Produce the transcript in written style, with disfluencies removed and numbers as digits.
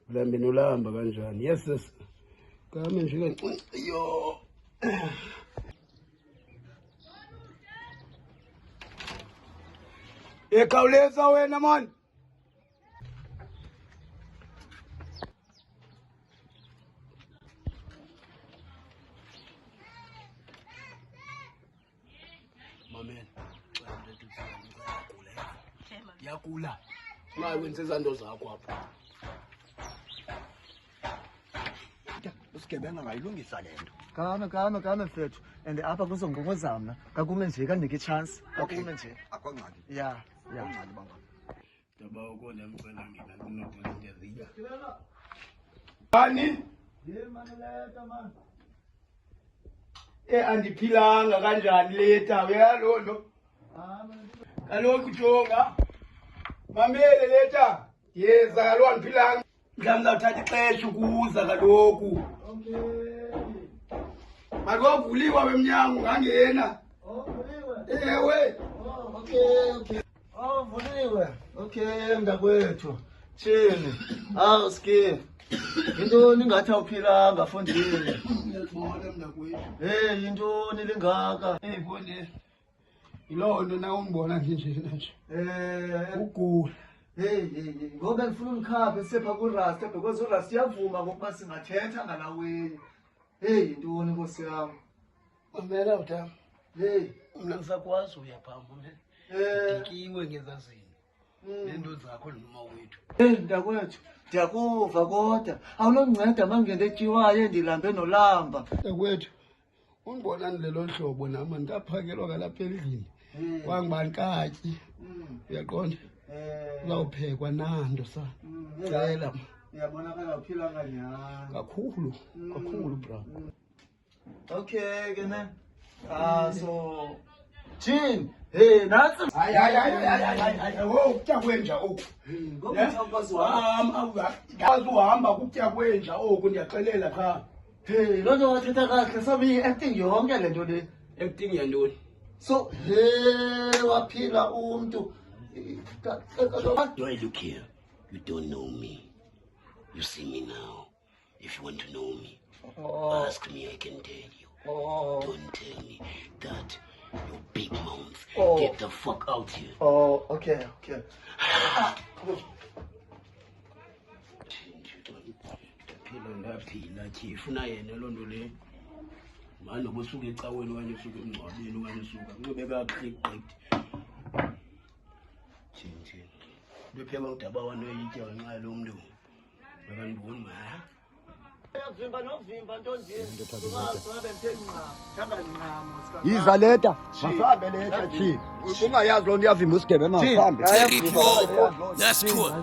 Ulambeni ulahamba kanjani? Yes sis. Kame nje yo. Ekhawuleza wena man. Mamen, yakula. Ungawenza izando zakho apha. Usigebenga ngayilungisa lento. Kame mfethu. And apha kuzongongozama. Kakume nje kanike chance. Kakume nje. Akwangqali. Yeah. Ngqali baba. Daba ukona ngicela ngina kunovolunteer. Bani? Yemaneleta man. Andiphilanga kanjani leta uyalonto. Kaloku jonga. Mamele leta. Yeza kaloku andiphilanga. Mhlawumbe uzawuthatha ixesha ukuza kaloku. Akuvuliwa wemnyango ngangena. Ewe. Okay. Vuliwe. Okay, mntakwethu. Thini? Ski. Intoni ngathi awuphilanga mfondini? Ngiyabona mntakwethu. Intoni lengaka? Mfondini. Yilonto na ungibona nje nje. Ugula. Ngoba ngifuna umkhaphe sepha kuRasta because uRasta iyavuma ngokuba singathetha ngalaweni. Intoni Nkosi yami? Umela utama. Mina ngisakwazi uyaphambo ne. Ndikiwe ngezazini. Lento zakho noma wethu. Mntakwethu, ndiyakuva kodwa awunonceda mangento etyiwayo endilambe nolamba. Mntakwethu, ungibona nilelo hlobo nama ndaphakelwa kalapha endlini. Wangibani katyi. Uyaqonda? Uzawuphekwa nando sa. Cela. Uyabonakala uphila kanyana. Kakhulu bro. Okay ke ne. So Jin, nansi. Hayi, ukutya kwenja oku. Ngoba ukwazi uhamba ukutya kwenja oku ndiyaxelela cha. Lo nto wathetha kahle sabi acting yonke lento le. Acting yantoni? So, waphila umuntu. Do I look here? You don't know me. You see me now. If you want to know me, ask me, I can tell you. Don't tell me that your big mouth. Get the fuck out here. Okay. Ndaphila tyhifuna yena loo nto le. Mani noba usuka ecaweni okanye usuka emngcwabeni okanye usuka kube kakliqqithi. Thini. Into phela udaba wanoyitya ngenxa lo mntu. Bekandiboni ma. Novimba nto nje. Ungabe mthenqa. Thanga ncamo. Yiza leta. Masabe leta chi. Ungayazi lo nto yavima usigebenga ngahambe. Let's go.